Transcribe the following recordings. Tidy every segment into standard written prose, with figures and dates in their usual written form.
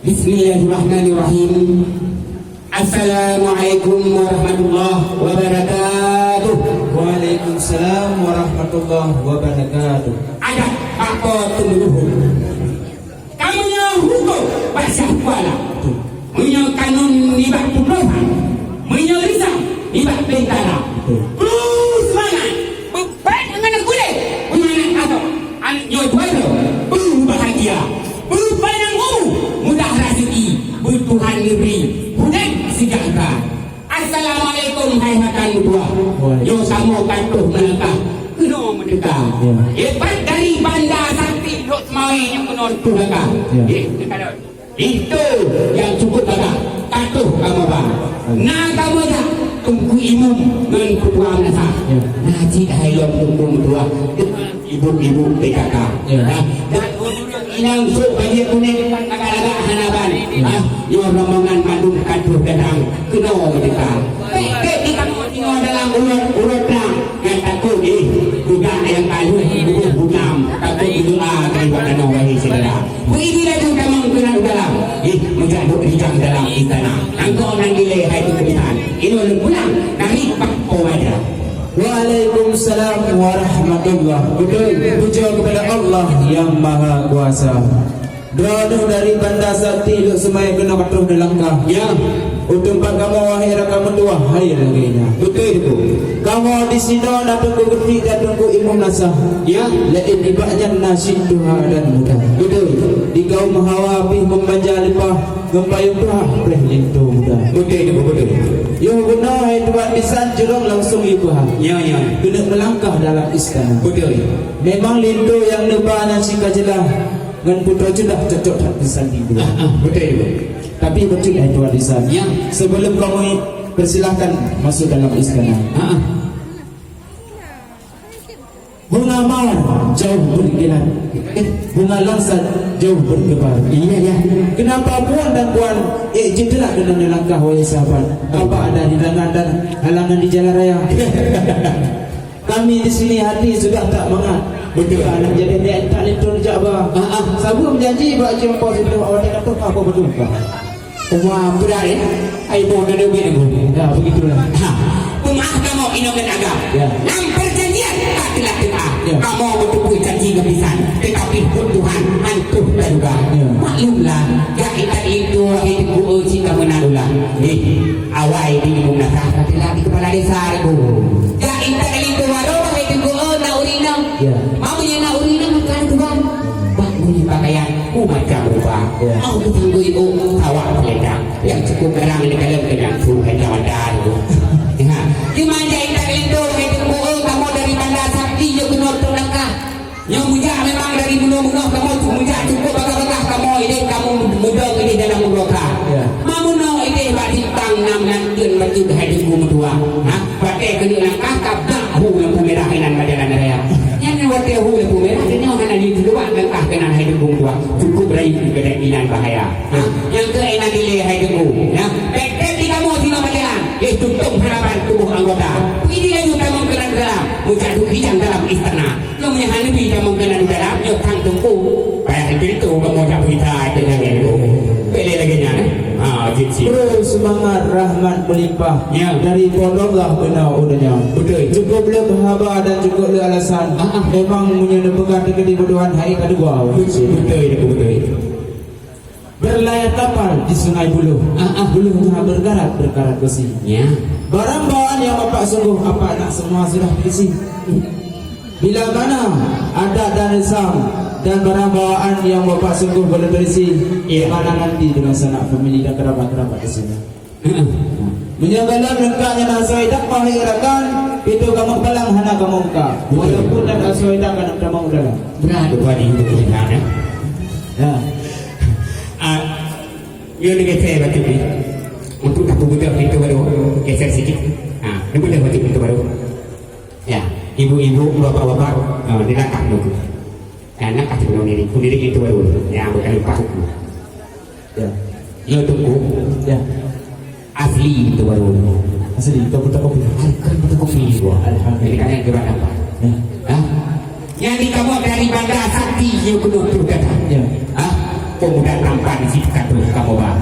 Bismillahirrahmanirrahim. Assalamualaikum warahmatullahi wabarakatuh. Waalaikumsalam warahmatullahi wabarakatuh. Ada apa tunggu? Kamu yang hukum bahasa kuala, punya kanun ibat pemberontak, punya risau ibat tentara. Terus semangat, bebat dengan kulit, punya anak apa? Anak juara, bahagia, berpanjang umur, mudah rezeki, bertuhan negeri, budak sejahtera. Assalamualaikum hai makan dua. Yo samo kantuh melangkah, kena mendekat. Hebat dari bandar sakti Lok Semai yang menonton belakang. Itu yang cukup belakang. Kantuh kamu bang. Nah kamu dah tunggu imum dengan ketua nasa. Najib hayom tunggu dua. Ibu-ibu PKK. Dan inang sok banyak kuning agak-agak hanaban. Yo rombongan madung kantuh datang. Kena mendekat. Baik di kamu tinggal dalam urut yang takut budak yang kayu bunam takut berdoa daripada nawahi saudara. Beginilah tu kamu kena dalam menjaduk rijang dalam istana. Engkau nan nilai hai tu kebitan. Ini orang pulang dari Pak Wajah. Waalaikumsalam warahmatullahi wabarakatuh. Puja kepada Allah yang Maha Kuasa. Doa dari Bandar Sakti Lok Semai kena katuh delangkah. Ya. Untuk kamu wahai kamu tua hai lagi. Betul itu. Kamu di sini dah tunggu gede dah tunggu imam nasah. Ya. Lain ibadahnya nasi Tuhan dan mudah. Betul. Di kaum hawapi membanja lepah gempayung Tuhan prehlintu mudah. Betul itu betul. Yo guna hai tuan di sanjurong langsung ibah. Ya ya. Kena melangkah dalam istana. Betul. Memang lindu yang nebah nasi kajelah dengan putra jelah cocok tak disandi dua. Betul itu. Tapi betul hai tuan di sana. Ya. Sebelum kamu persilahkan masuk dalam istana. Bunga mawar jauh berkilat, bunga langsat jauh berkebar. Iya ya. Kenapa puan dan puan jadilah dengan langkah wahai sahabat. Apa ada hilangan dan halangan di jalan raya? Kami di sini hati sudah tak mengat. Betul. Anak jadi dia tak lentur jabah. Sabu menjanji bak jumpa sebelum awak kata apa betul kah? Wah benar ya. Ai mau ada duit aku. Ya begitulah. Pemaaf kamu inogen agam. Ya. Nam perjanjian tak telah. Ya. Kamu betul janji kebisan. Tetapi Tuhan antuh juga. Ya. Maklumlah. Gak kita itu hidup uji kamu nalulah. Awai di ibu nasah. Tapi lagi kepala desa ibu. Gak kita itu waroh hidup naurina. Ya. Maunya naurina makan Tuhan. Bunyi pakaian macam berubah. Mau tunggu ibu awak peledang yang cukup garang di dalam kedang sukai jalan daru. Gimana kita lindung itu kamu dari Bandar Sakti yang benar terlangkah. Yang muda memang dari bunuh-bunuh kamu muda cukup bagah-bagah kamu ini kamu muda ini dalam muda. Mamu no ini batitang nam nantun baju hadir kamu dua. Pakai kena langkah kabah yang pemerahinan badan raya. Yang waktu yang merah ini orang ada di luar langkah kena hidup dua cukup dari kedainan bahaya. Yang kena nilai hidup ya. Baik kamu sini berjalan itu tutup harapan tubuh anggota. Ini yang kamu kena dalam menjadi hijau dalam istana. Yang menghadapi kamu kena dalam yang kang tunggu. Baik itu kamu jadi kita dengan itu. Pilih lagi nya. Jinsi. Terus semangat rahmat melimpah Ya. dari Allah benar udahnya. Betul. Cukup le bahaba dan cukup le alasan. Memang punya pegang dekat kebutuhan hari kedua. Betul. Berlayar kapal di Sungai Buluh. Buluhnya berkarat besi. Ya. Barang bawaan yang bapak sungguh apa nak semua sudah terisi. Bila mana ada dan resam dan barang bawaan yang bapak sungguh boleh berisi, mana nanti dengan sanak famili dan kerabat-kerabat di sini. Menjagalah lengkapnya nasai tak pahirakan itu kamu pelang hana kamu ka. Walaupun dan asoi tak akan kamu dalam. Berat buat itu kita ya. Ya. Yo ni geser batu ni. Untuk tak budak itu baru geser sikit. Dia boleh batu itu baru. Ya, ibu-ibu, bapak-bapak, dia nakak dulu. Nak kasih belum diri, diri itu baru. Ya, bukan lupa hukum. Ya. Yo tunggu. Ya. Asli itu baru. Asli kita buta kopi. Kan betul kopi gua. Alhamdulillah. Ini kan gerak apa? Ya. Yang di kamu dari Bandar Sakti yang kedua tu kata. Ya. Pemuda tampan di situ kata kamu bah.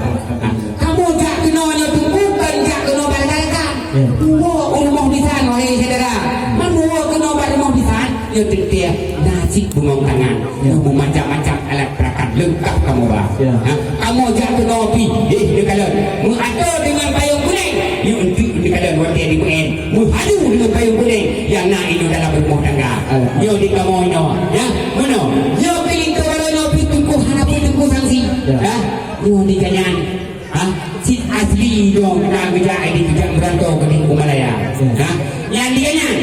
Kamu tak kenalnya tu bukan tak kenal balakan. Dua rumah di sana wahai saudara. Dua kenal rumah di sana. Dia tertia nasi bungong tangan. Macam-macam alat perakat lengkap kamu bah. Kamu tak kenal pi. Dia kata mengada dengan payung kuning. Dia kata waktu di UN. Mengadu dengan payung kuning yang nak itu dalam rumah tangga. Dia di kamu ini. Ya, mana? Dia pilih ke balanya pi tunggu harapan tunggu sanksi. Dia di kanyan. Si asli dong nak kerja ini kerja merantau ke Timur Malaya. Yang di kanyan.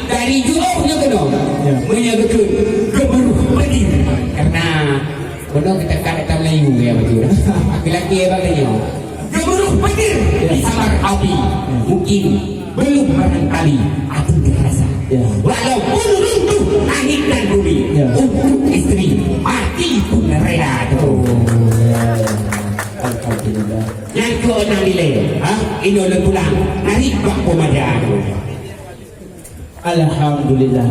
Dari Johor ke dong. Menyebutkan gemeruh pedih karena bodoh kita kata Melayu ya betul. Laki-laki bagainya. Gemeruh pedih di samar api. Mungkin belum barangkali aku terasa. Walaupun runtuh langit dan bumi untuk istri mati pun rela tu. Alhamdulillah. Yang ke-6 nilai. Ini oleh pulang. Narik bak pemaja. Alhamdulillah.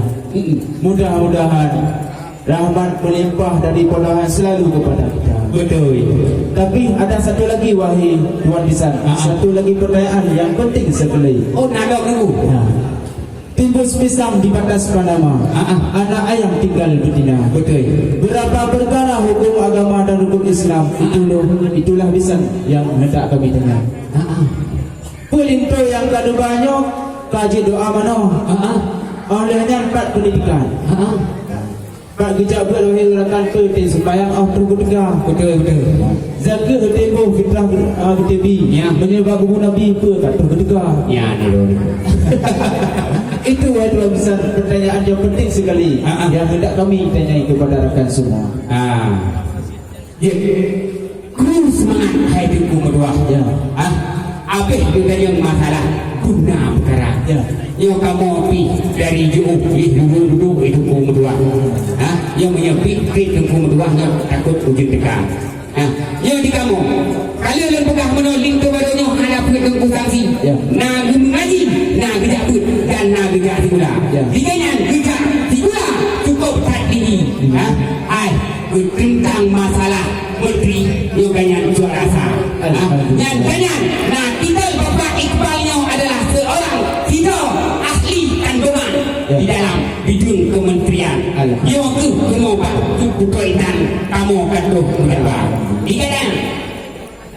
Mudah-mudahan rahmat melimpah dari Tuhan selalu kepada kita. Betul. Tapi ada satu lagi wahai Tuan Bisan. Satu lagi pertanyaan yang penting sekali. Oh, nak dulu. Timbus pisang di batas Panama. Anak ayam tinggal betina. Betul. Berapa perkara hukum agama dan hukum Islam itulah Bisan yang hendak kami dengar. Pelinto yang kadu banyak kaji doa mano. Olehnya 4 pendidikan. Pak gejak berwahai rakan peti supaya terus tegak. Betul. Zakat tempoh fitrah bertebi. Menyebab guru Nabi apa kat terus tegak. Ya, dulu. Itu adalah besar pertanyaan yang penting sekali yang hendak kami tanyai kepada rakan semua. Ya. Kru semangat hai tengku berdua. Ya. Habis juga yang masalah guna perkara. Ya. Yang kamu pi dari jauh duduk itu tengku berdua. Yang menyepik tengku berdua yang takut ujung dekat. Yang di kamu kalau yang pegang menolak kepadanya ada tengku sanksi. Nak mengaji, nak kerja pun dan nak kerja segula. Dikanya kerja segula cukup tak tinggi. Tentang masalah menteri yang banyak jual rasa. Yang banyak nah kita Bapak Iqbalnya adalah seorang kita asli kandungan di dalam bidang kementerian. Yang tu semua berkaitan kamu kata berapa. Dikatakan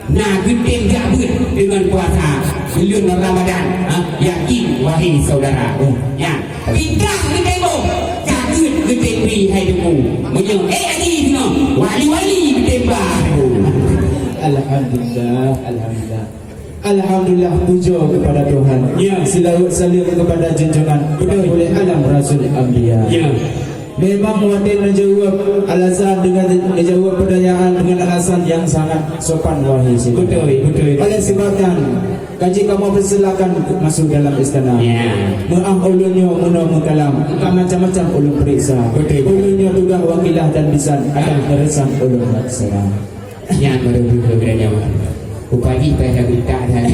nah genting jabut dengan puasa bulan Ramadan. Yakin wahai saudara. Ya, pindah ke tembok jabut genting pi hai deku. Menjeng aji tino wali-wali bertembak. Alhamdulillah puja kepada Tuhan. Selawat salam kepada junjungan oleh alam Rasul Anbiya. Memang Muhammad menjawab alasan dengan menjawab pertanyaan dengan alasan yang sangat sopan wahai sini. Betul. Oleh sebabnya kaji kamu persilakan masuk dalam istana. Maaf ulunnya muna mengkalam. Macam-macam ulun periksa. Ulunnya juga wakilah dan bisan akan meresam ulun laksana. Yang baru berani. Upadi pada kita dan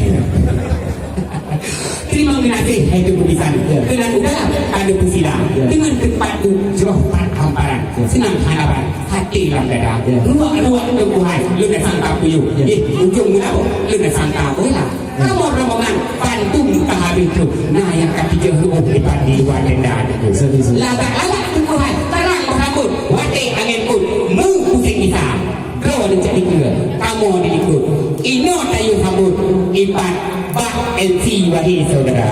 terima kasih hai tu bisa dengan udara ada pusila dengan tempat tu jauh hamparan senang harapan hati dalam dada ruak-ruak Tuhan lu dah sangka puyu ujung mula lu dah sangka bola kamu rombongan bantu tak habis tu nah yang ketiga hubung lipat di luar denda lagak-lagak Tuhan terang berambut watik angin pun pusing kita kau ada jadi kira kamu ada ikut ino tayu sambut ipat bak LC wahai saudara